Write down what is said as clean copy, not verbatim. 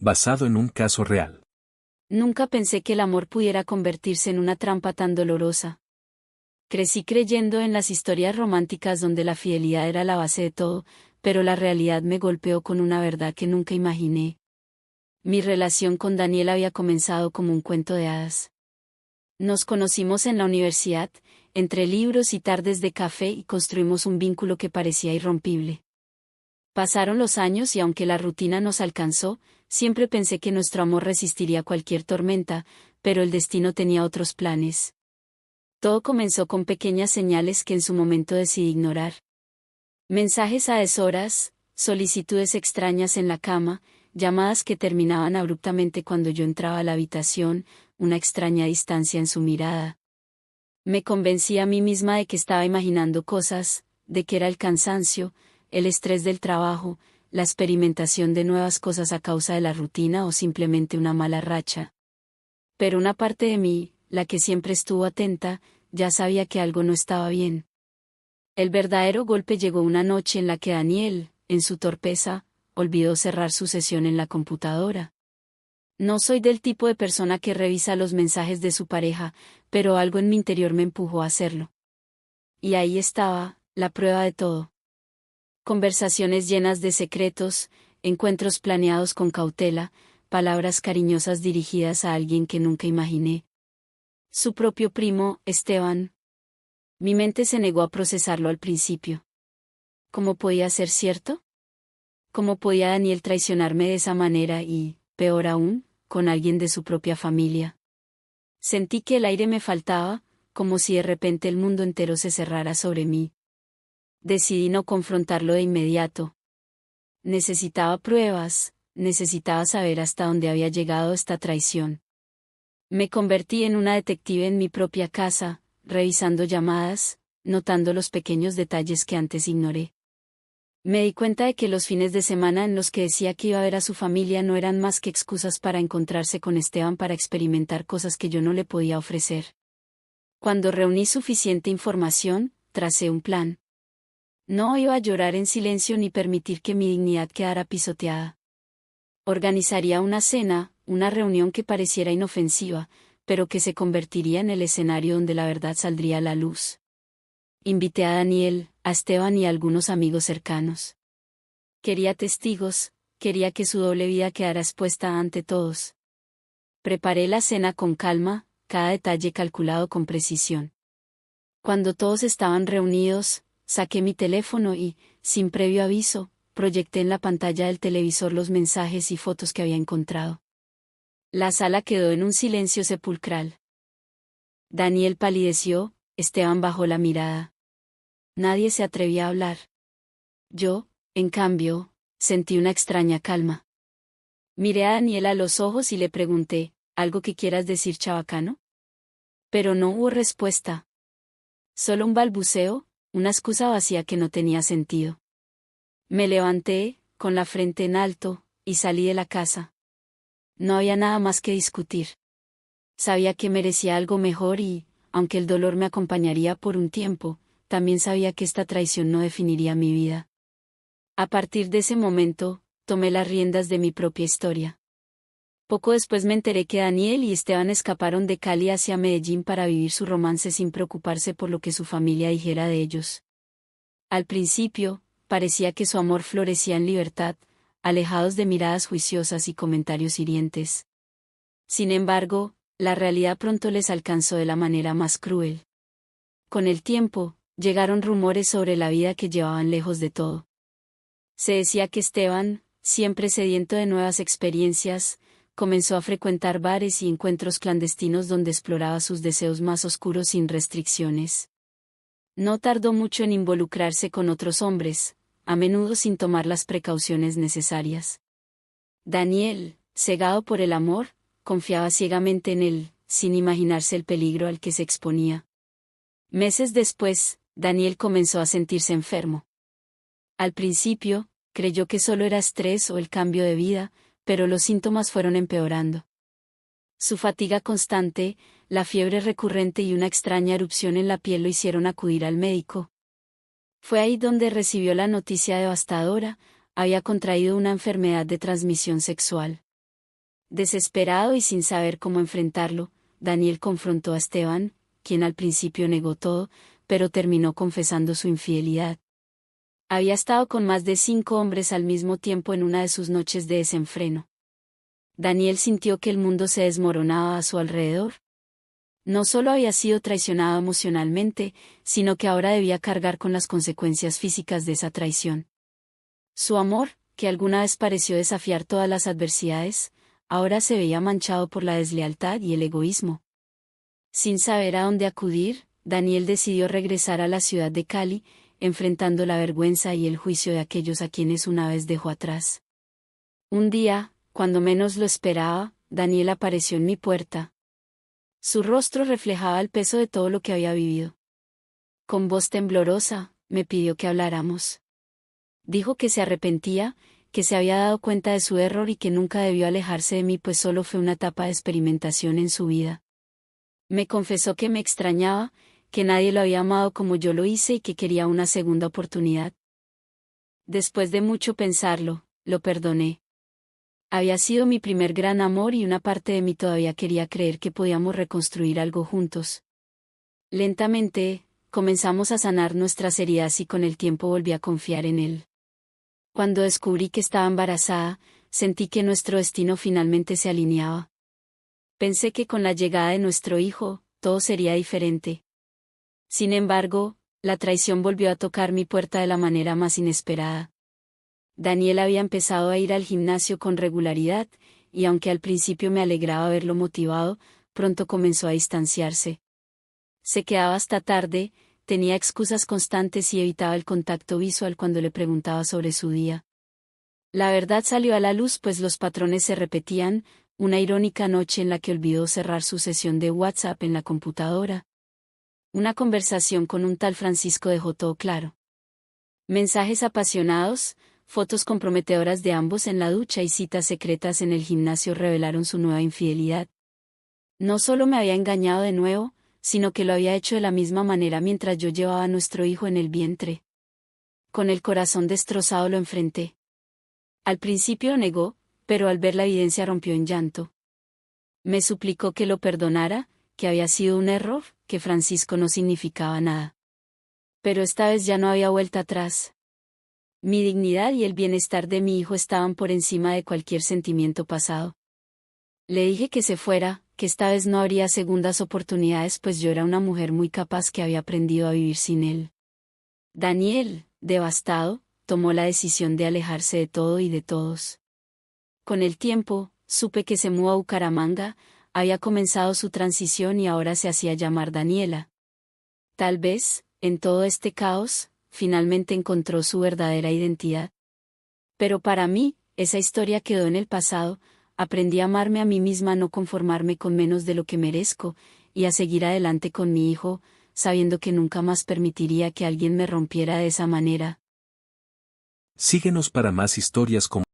Basado en un caso real. Nunca pensé que el amor pudiera convertirse en una trampa tan dolorosa. Crecí creyendo en las historias románticas donde la fidelidad era la base de todo, pero la realidad me golpeó con una verdad que nunca imaginé. Mi relación con Daniel había comenzado como un cuento de hadas. Nos conocimos en la universidad, entre libros y tardes de café, y construimos un vínculo que parecía irrompible. Pasaron los años y aunque la rutina nos alcanzó, siempre pensé que nuestro amor resistiría cualquier tormenta, pero el destino tenía otros planes. Todo comenzó con pequeñas señales que en su momento decidí ignorar. Mensajes a deshoras, solicitudes extrañas en la cama, llamadas que terminaban abruptamente cuando yo entraba a la habitación, una extraña distancia en su mirada. Me convencí a mí misma de que estaba imaginando cosas, de que era el cansancio, el estrés del trabajo, la experimentación de nuevas cosas a causa de la rutina o simplemente una mala racha. Pero una parte de mí, la que siempre estuvo atenta, ya sabía que algo no estaba bien. El verdadero golpe llegó una noche en la que Daniel, en su torpeza, olvidó cerrar su sesión en la computadora. No soy del tipo de persona que revisa los mensajes de su pareja, pero algo en mi interior me empujó a hacerlo. Y ahí estaba, la prueba de todo. Conversaciones llenas de secretos, encuentros planeados con cautela, palabras cariñosas dirigidas a alguien que nunca imaginé. Su propio primo, Esteban. Mi mente se negó a procesarlo al principio. ¿Cómo podía ser cierto? ¿Cómo podía Daniel traicionarme de esa manera y, peor aún, con alguien de su propia familia? Sentí que el aire me faltaba, como si de repente el mundo entero se cerrara sobre mí. Decidí no confrontarlo de inmediato. Necesitaba pruebas, necesitaba saber hasta dónde había llegado esta traición. Me convertí en una detective en mi propia casa, revisando llamadas, notando los pequeños detalles que antes ignoré. Me di cuenta de que los fines de semana en los que decía que iba a ver a su familia no eran más que excusas para encontrarse con Esteban para experimentar cosas que yo no le podía ofrecer. Cuando reuní suficiente información, tracé un plan. No iba a llorar en silencio ni permitir que mi dignidad quedara pisoteada. Organizaría una cena, una reunión que pareciera inofensiva, pero que se convertiría en el escenario donde la verdad saldría a la luz. Invité a Daniel, a Esteban y a algunos amigos cercanos. Quería testigos, quería que su doble vida quedara expuesta ante todos. Preparé la cena con calma, cada detalle calculado con precisión. Cuando todos estaban reunidos, saqué mi teléfono y, sin previo aviso, proyecté en la pantalla del televisor los mensajes y fotos que había encontrado. La sala quedó en un silencio sepulcral. Daniel palideció, Esteban bajó la mirada. Nadie se atrevía a hablar. Yo, en cambio, sentí una extraña calma. Miré a Daniel a los ojos y le pregunté, ¿algo que quieras decir, chabacano? Pero no hubo respuesta. Solo un balbuceo, una excusa vacía que no tenía sentido. Me levanté, con la frente en alto, y salí de la casa. No había nada más que discutir. Sabía que merecía algo mejor y, aunque el dolor me acompañaría por un tiempo, también sabía que esta traición no definiría mi vida. A partir de ese momento, tomé las riendas de mi propia historia. Poco después me enteré que Daniel y Esteban escaparon de Cali hacia Medellín para vivir su romance sin preocuparse por lo que su familia dijera de ellos. Al principio, parecía que su amor florecía en libertad, alejados de miradas juiciosas y comentarios hirientes. Sin embargo, la realidad pronto les alcanzó de la manera más cruel. Con el tiempo, llegaron rumores sobre la vida que llevaban lejos de todo. Se decía que Esteban, siempre sediento de nuevas experiencias, comenzó a frecuentar bares y encuentros clandestinos donde exploraba sus deseos más oscuros sin restricciones. No tardó mucho en involucrarse con otros hombres, a menudo sin tomar las precauciones necesarias. Daniel, cegado por el amor, confiaba ciegamente en él, sin imaginarse el peligro al que se exponía. Meses después, Daniel comenzó a sentirse enfermo. Al principio, creyó que solo era estrés o el cambio de vida, pero los síntomas fueron empeorando. Su fatiga constante, la fiebre recurrente y una extraña erupción en la piel lo hicieron acudir al médico. Fue ahí donde recibió la noticia devastadora: había contraído una enfermedad de transmisión sexual. Desesperado y sin saber cómo enfrentarlo, Daniel confrontó a Esteban, quien al principio negó todo, pero terminó confesando su infidelidad. Había estado con más de 5 hombres al mismo tiempo en una de sus noches de desenfreno. Daniel sintió que el mundo se desmoronaba a su alrededor. No solo había sido traicionado emocionalmente, sino que ahora debía cargar con las consecuencias físicas de esa traición. Su amor, que alguna vez pareció desafiar todas las adversidades, ahora se veía manchado por la deslealtad y el egoísmo. Sin saber a dónde acudir, Daniel decidió regresar a la ciudad de Cali, enfrentando la vergüenza y el juicio de aquellos a quienes una vez dejó atrás. Un día, cuando menos lo esperaba, Daniel apareció en mi puerta. Su rostro reflejaba el peso de todo lo que había vivido. Con voz temblorosa, me pidió que habláramos. Dijo que se arrepentía, que se había dado cuenta de su error y que nunca debió alejarse de mí, pues solo fue una etapa de experimentación en su vida. Me confesó que me extrañaba, que nadie lo había amado como yo lo hice y que quería una segunda oportunidad. Después de mucho pensarlo, lo perdoné. Había sido mi primer gran amor y una parte de mí todavía quería creer que podíamos reconstruir algo juntos. Lentamente, comenzamos a sanar nuestras heridas y con el tiempo volví a confiar en él. Cuando descubrí que estaba embarazada, sentí que nuestro destino finalmente se alineaba. Pensé que con la llegada de nuestro hijo, todo sería diferente. Sin embargo, la traición volvió a tocar mi puerta de la manera más inesperada. Daniel había empezado a ir al gimnasio con regularidad, y aunque al principio me alegraba verlo motivado, pronto comenzó a distanciarse. Se quedaba hasta tarde, tenía excusas constantes y evitaba el contacto visual cuando le preguntaba sobre su día. La verdad salió a la luz, pues los patrones se repetían, una irónica noche en la que olvidó cerrar su sesión de WhatsApp en la computadora. Una conversación con un tal Francisco dejó todo claro. Mensajes apasionados, fotos comprometedoras de ambos en la ducha y citas secretas en el gimnasio revelaron su nueva infidelidad. No solo me había engañado de nuevo, sino que lo había hecho de la misma manera mientras yo llevaba a nuestro hijo en el vientre. Con el corazón destrozado lo enfrenté. Al principio lo negó, pero al ver la evidencia rompió en llanto. Me suplicó que lo perdonara, que había sido un error, que Francisco no significaba nada. Pero esta vez ya no había vuelta atrás. Mi dignidad y el bienestar de mi hijo estaban por encima de cualquier sentimiento pasado. Le dije que se fuera, que esta vez no habría segundas oportunidades, pues yo era una mujer muy capaz que había aprendido a vivir sin él. Daniel, devastado, tomó la decisión de alejarse de todo y de todos. Con el tiempo, supe que se mudó a Bucaramanga, había comenzado su transición y ahora se hacía llamar Daniela. Tal vez, en todo este caos, finalmente encontró su verdadera identidad. Pero para mí, esa historia quedó en el pasado. Aprendí a amarme a mí misma, a no conformarme con menos de lo que merezco, y a seguir adelante con mi hijo, sabiendo que nunca más permitiría que alguien me rompiera de esa manera. Síguenos para más historias como